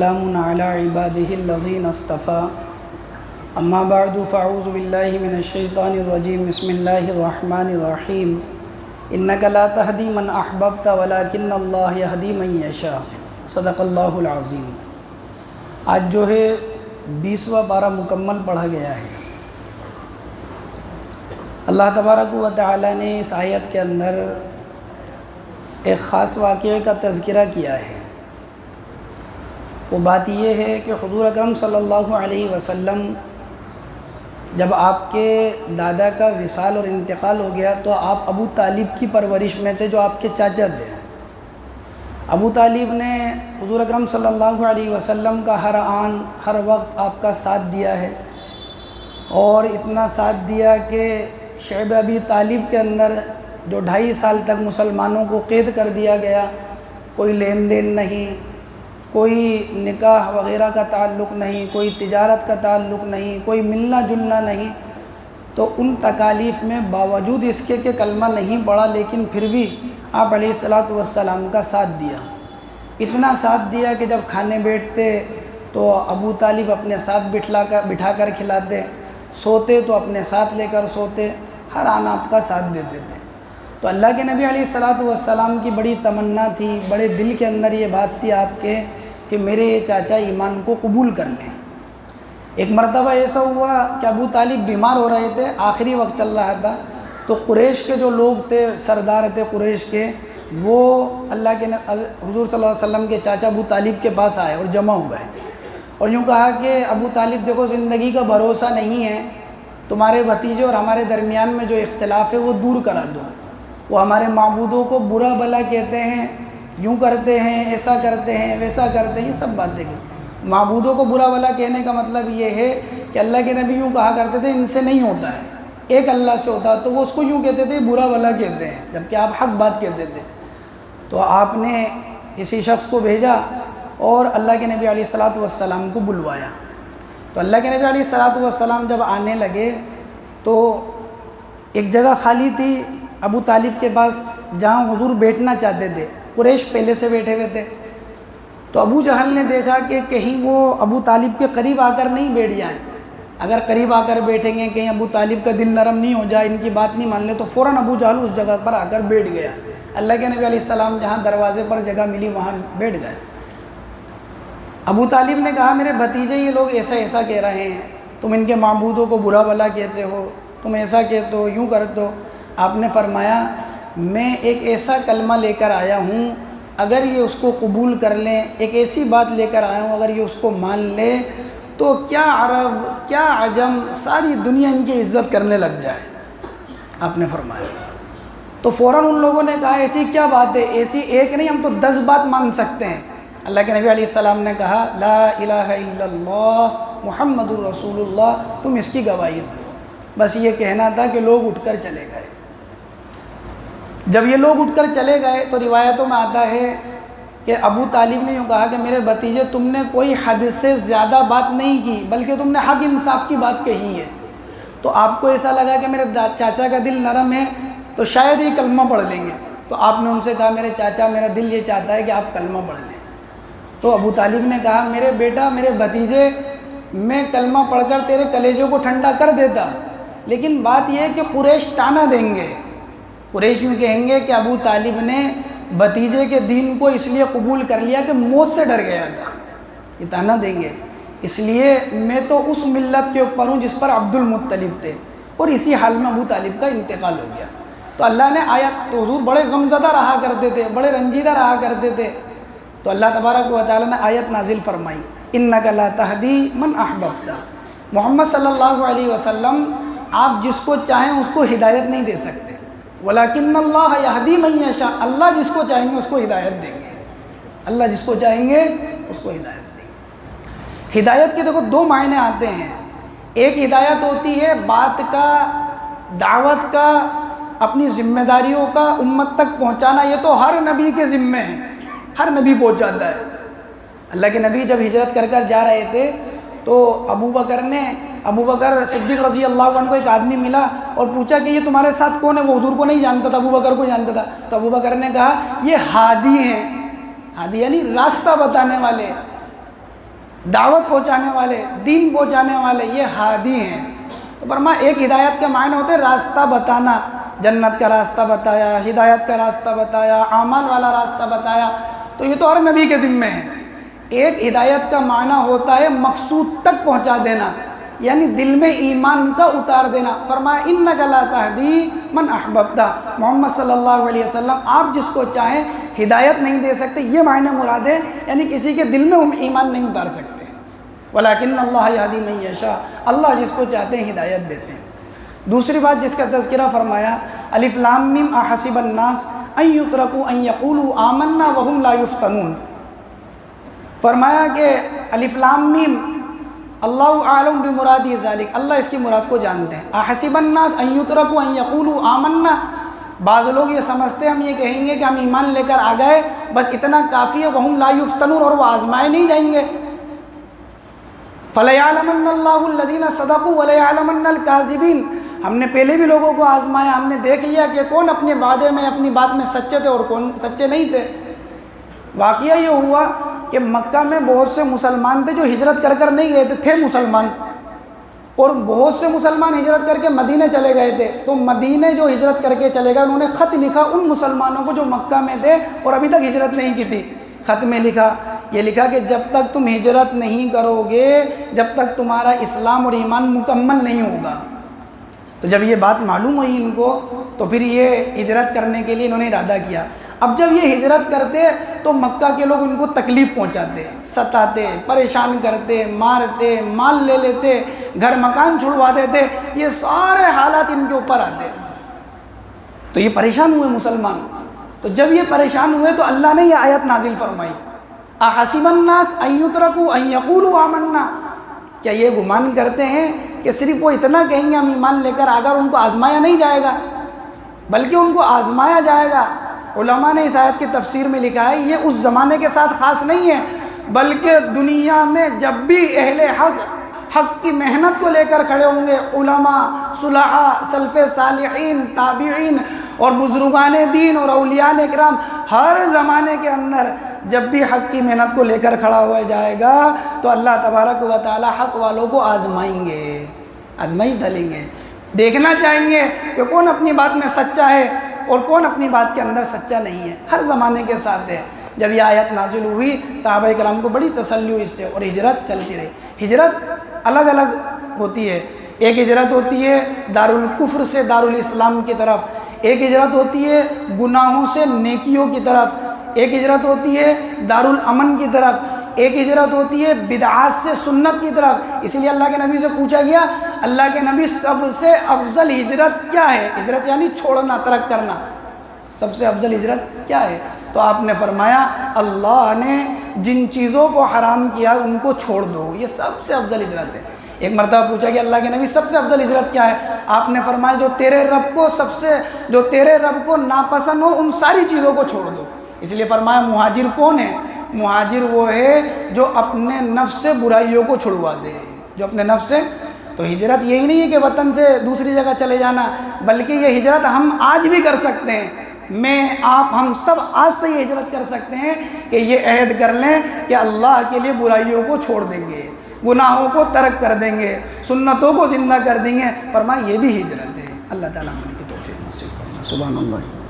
وسلام علی عباده الذین اصطفیٰ اما بعد فاعوذ باللہ من الشیطان الرجیم بسم اللہ الرحمن الرحیم انک لا تہدی من احببت ولکن اللہ یہدی من یشاء صدق اللہ العظیم۔ آج جو ہے 20واں پارہ مکمل پڑھا گیا ہے۔ اللہ تبارک و تعالی نے اس آیت کے اندر ایک خاص واقعے کا تذکرہ کیا ہے۔ وہ بات یہ ہے کہ حضور اکرم صلی اللہ علیہ وسلم جب آپ کے دادا کا وصال اور انتقال ہو گیا تو آپ ابو طالب کی پرورش میں تھے جو آپ کے چاچا تھے۔ ابو طالب نے حضور اکرم صلی اللہ علیہ وسلم کا ہر آن ہر وقت آپ کا ساتھ دیا ہے، اور اتنا ساتھ دیا کہ شعب ابی طالب کے اندر جو 2.5 سال تک مسلمانوں کو قید کر دیا گیا، کوئی لین دین نہیں، کوئی نکاح وغیرہ کا تعلق نہیں، کوئی تجارت کا تعلق نہیں، کوئی ملنا جلنا نہیں، تو ان تکالیف میں باوجود اس کے کہ کلمہ نہیں پڑھا لیکن پھر بھی آپ علیہ الصلاۃ والسلام کا ساتھ دیا۔ اتنا ساتھ دیا کہ جب کھانے بیٹھتے تو ابو طالب اپنے ساتھ بٹھا کر کھلاتے، سوتے تو اپنے ساتھ لے کر سوتے، ہر آن آپ کا ساتھ دیتے تھے۔ تو اللہ کے نبی علیہ الصلاۃ والسلام کی بڑی تمنا تھی، بڑے دل کے اندر یہ بات تھی آپ کے کہ میرے یہ چاچا ایمان کو قبول کر لیں۔ ایک مرتبہ ایسا ہوا کہ ابو طالب بیمار ہو رہے تھے، آخری وقت چل رہا تھا، تو قریش کے جو لوگ تھے، سردار تھے قریش کے، وہ اللہ کے حضور صلی اللہ علیہ وسلم کے چاچا ابو طالب کے پاس آئے اور جمع ہو گئے، اور یوں کہا کہ ابو طالب دیکھو زندگی کا بھروسہ نہیں ہے، تمہارے بھتیجے اور ہمارے درمیان میں جو اختلاف ہے وہ دور کرا دو۔ وہ ہمارے معبودوں کو برا بھلا کہتے ہیں، یوں کرتے ہیں، ایسا کرتے ہیں، ویسا کرتے ہیں، یہ سب باتیں کہ معبودوں کو برا بھلا کہنے کا مطلب یہ ہے کہ اللہ کے نبی یوں کہا کرتے تھے ان سے نہیں ہوتا ہے، ایک اللہ سے ہوتا، تو وہ اس کو یوں کہتے تھے برا بھلا کہتے ہیں، جبکہ آپ حق بات کہتے تھے۔ تو آپ نے کسی شخص کو بھیجا اور اللہ کے نبی علیہ الصلاۃ والسلام کو بلوایا۔ تو اللہ کے نبی علیہ الصلاۃ والسلام جب آنے لگے تو ایک جگہ خالی تھی ابو طالب کے پاس جہاں حضور بیٹھنا چاہتے تھے، قریش پہلے سے بیٹھے ہوئے تھے۔ تو ابو جہل نے دیکھا کہ کہیں وہ ابو طالب کے قریب آ کر نہیں بیٹھ جائیں، اگر قریب آ کر بیٹھیں گے کہیں ابو طالب کا دل نرم نہیں ہو جائے، ان کی بات نہیں مان لے، تو فوراً ابو جہل اس جگہ پر آ کر بیٹھ گیا۔ اللہ کے نبی علیہ السلام جہاں دروازے پر جگہ ملی وہاں بیٹھ گئے۔ ابو طالب نے کہا میرے بھتیجے یہ لوگ ایسا ایسا کہہ رہے ہیں، تم ان کے معبودوں کو برا بھلا کہتے ہو، تم ایسا کہتے ہو، یوں کرتے ہو۔ آپ نے فرمایا میں ایک ایسا کلمہ لے کر آیا ہوں، اگر یہ اس کو قبول کر لیں، ایک ایسی بات لے کر آیا ہوں اگر یہ اس کو مان لے تو کیا عرب کیا عجم ساری دنیا ان کی عزت کرنے لگ جائے، آپ نے فرمایا۔ تو فوراً ان لوگوں نے کہا ایسی کیا بات ہے، ایسی ایک نہیں ہم تو 10 بات مان سکتے ہیں۔ اللہ کے نبی علیہ السلام نے کہا لا الہ الا اللہ محمد الرسول اللہ، تم اس کی گواہی دو۔ بس یہ کہنا تھا کہ لوگ اٹھ کر چلے گئے۔ جب یہ لوگ اٹھ کر چلے گئے تو روایتوں میں آتا ہے کہ ابو طالب نے یوں کہا کہ میرے بھتیجے تم نے کوئی حد سے زیادہ بات نہیں کی بلکہ تم نے حق انصاف کی بات کہی ہے۔ تو آپ کو ایسا لگا کہ میرے چاچا کا دل نرم ہے تو شاید ہی کلمہ پڑھ لیں گے، تو آپ نے ان سے کہا میرے چاچا میرا دل یہ چاہتا ہے کہ آپ کلمہ پڑھ لیں۔ تو ابو طالب نے کہا میرے بیٹا میرے بھتیجے میں کلمہ پڑھ کر تیرے کلیجوں کو ٹھنڈا کر دیتا، لیکن بات یہ ہے کہ قریش تانا دیں گے، قریش میں کہیں گے کہ ابو طالب نے بھتیجے کے دین کو اس لیے قبول کر لیا کہ موت سے ڈر گیا تھا، یہ تانا دیں گے، اس لیے میں تو اس ملت کے اوپر ہوں جس پر عبد المطلب تھے۔ اور اسی حال میں ابو طالب کا انتقال ہو گیا۔ تو اللہ نے آیت، تو حضور بڑے غمزدہ رہا کرتے تھے، بڑے رنجیدہ رہا کرتے تھے، تو اللہ تبارک و تعالیٰ نے آیت نازل فرمائی انک لا تہدی من احببت۔ محمد صلی اللہ علیہ وسلم آپ جس کو چاہیں اس کو ہدایت نہیں دے سکتے، ولیکن اللہ یہدی من یشاء، اللہ جس کو چاہیں گے اس کو ہدایت دیں گے، اللہ جس کو چاہیں گے اس کو ہدایت دیں گے۔ ہدایت کے دیکھو 2 معنی آتے ہیں، ایک ہدایت ہوتی ہے بات کا، دعوت کا، اپنی ذمہ داریوں کا امت تک پہنچانا، یہ تو ہر نبی کے ذمہ ہے، ہر نبی پہنچاتا ہے۔ اللہ کے نبی جب ہجرت کر کر جا رہے تھے تو ابو بکر صدیق رضی اللہ عنہ کو ایک آدمی ملا اور پوچھا کہ یہ تمہارے ساتھ کون ہے؟ وہ حضور کو نہیں جانتا تھا، ابو بکر کو جانتا تھا۔ تو ابو بکر نے کہا یہ ہادی ہیں، ہادی یعنی راستہ بتانے والے، دعوت پہنچانے والے، دین پہنچانے والے، یہ ہادی ہیں۔ تو فرمایا ایک ہدایت کے معنی ہوتے ہیں راستہ بتانا، جنت کا راستہ بتایا، ہدایت کا راستہ بتایا، اعمال والا راستہ بتایا، تو یہ تو ہر نبی کے ذمے ہے۔ ایک ہدایت کا معنی ہوتا ہے مقصود تک پہنچا دینا، یعنی دل میں ایمان کا اتار دینا۔ فرمایا انک لا تہدی من احببت، محمد صلی اللہ علیہ وسلم آپ جس کو چاہیں ہدایت نہیں دے سکتے، یہ معنی مراد ہے، یعنی کسی کے دل میں ہم ایمان نہیں اتار سکتے۔ ولیکن اللہ یہدی من یشاء، اللہ جس کو چاہتے ہیں ہدایت دیتے ہیں۔ دوسری بات جس کا تذکرہ فرمایا، الف لام میم احسب الناس ان یترکوا ان یقولوا آمنا وهم لا یفتنون۔ فرمایا کہ الف لام میم اللہ اعلم بمرادی ذالک، اللہ اس کی مراد کو جانتے ہیں۔ احسب الناس ان یترکوا ان یقولوا آمنا، بعض لوگ یہ سمجھتے ہیں ہم یہ کہیں گے کہ ہم ایمان لے کر آ گئے، بس اتنا کافی ہے، وهم لا یفتنون، اور وہ آزمائے نہیں جائیں گے۔ فَلَيَعْلَمَنَّ اللَّهُ الَّذِينَ صَدَقُوا وَلَيَعْلَمَنَّ الْكَاذِبِينَ، ہم نے پہلے بھی لوگوں کو آزمایا، ہم نے دیکھ لیا کہ کون اپنے وعدے میں اپنی بات میں سچے تھے اور کون سچے نہیں تھے۔ واقعہ یہ ہوا کہ مکہ میں بہت سے مسلمان تھے جو ہجرت کر نہیں گئے تھے مسلمان، اور بہت سے مسلمان ہجرت کر کے مدینے چلے گئے تھے۔ تو مدینے جو ہجرت کر کے چلے گئے، انہوں نے خط لکھا ان مسلمانوں کو جو مکہ میں تھے اور ابھی تک ہجرت نہیں کی تھی۔ خط میں یہ لکھا کہ جب تک تم ہجرت نہیں کرو گے، جب تک تمہارا اسلام اور ایمان مکمل نہیں ہوگا۔ تو جب یہ بات معلوم ہوئی ان کو، تو پھر یہ ہجرت کرنے کے لیے انہوں نے ارادہ کیا۔ اب جب یہ ہجرت کرتے تو مکہ کے لوگ ان کو تکلیف پہنچاتے، ستاتے، پریشان کرتے، مارتے، مال لے لیتے، گھر مکان چھڑوا دیتے، یہ سارے حالات ان کے اوپر آتے۔ تو یہ پریشان ہوئے مسلمان۔ تو جب یہ پریشان ہوئے تو اللہ نے یہ آیت نازل فرمائی، احسب الناس ان یترکوا ان یقولوا آمنا، کیا یہ گمان کرتے ہیں کہ صرف وہ اتنا کہیں گے ہم ایمان لے کر اگر ان کو آزمایا نہیں جائے گا، بلکہ ان کو آزمایا جائے گا۔ علماء نے اس آیت کی تفسیر میں لکھا ہے یہ اس زمانے کے ساتھ خاص نہیں ہے، بلکہ دنیا میں جب بھی اہل حق کی محنت کو لے کر کھڑے ہوں گے، علماء، صلحاء، سلف صالحین، تابعین اور بزرگان دین اور اولیاء کرام، ہر زمانے کے اندر جب بھی حق کی محنت کو لے کر کھڑا ہوا جائے گا تو اللہ تبارک و تعالی حق والوں کو آزمائیں گے، آزمائش ڈالیں گے، دیکھنا چاہیں گے کہ کون اپنی بات میں سچا ہے اور کون اپنی بات کے اندر سچا نہیں ہے۔ ہر زمانے کے ساتھ ہے۔ جب یہ آیت نازل ہوئی صحابہ کرام کو بڑی تسلی ہوئی اس سے، اور ہجرت چلتی رہی۔ ہجرت الگ الگ ہوتی ہے، ایک ہجرت ہوتی ہے دارالکفر سے دارالاسلام کی طرف، ایک ہجرت ہوتی ہے گناہوں سے نیکیوں کی طرف، ایک ہجرت ہوتی ہے دارالامن کی طرف، ایک ہجرت ہوتی ہے بدعات سے سنت کی طرف۔ اسی لیے اللہ کے نبی سے پوچھا گیا، اللہ کے نبی سب سے افضل ہجرت کیا ہے؟ ہجرت یعنی چھوڑنا، ترک کرنا، سب سے افضل ہجرت کیا ہے؟ تو آپ نے فرمایا اللہ نے جن چیزوں کو حرام کیا ان کو چھوڑ دو، یہ سب سے افضل ہجرت ہے۔ ایک مرتبہ پوچھا کہ اللہ کے نبی سب سے افضل ہجرت کیا ہے؟ آپ نے فرمایا جو تیرے رب کو ناپسند ہو ان ساری چیزوں کو چھوڑ دو۔ اس لیے فرمایا مہاجر کون ہے؟ مہاجر وہ ہے جو اپنے نفس سے برائیوں کو چھڑوا دے، جو اپنے نفس سے۔ تو ہجرت یہی نہیں ہے کہ وطن سے دوسری جگہ چلے جانا، بلکہ یہ ہجرت ہم آج بھی کر سکتے ہیں۔ ہم سب آج سے یہ ہجرت کر سکتے ہیں کہ یہ عہد کر لیں کہ اللہ کے لیے برائیوں کو چھوڑ دیں گے، گناہوں کو ترک کر دیں گے، سنتوں کو زندہ کر دیں گے۔ فرمایا یہ بھی ہجرت ہے۔ اللہ تعالیٰ ہم کی توفیق نصیب فرمائے۔ سبحان اللہ۔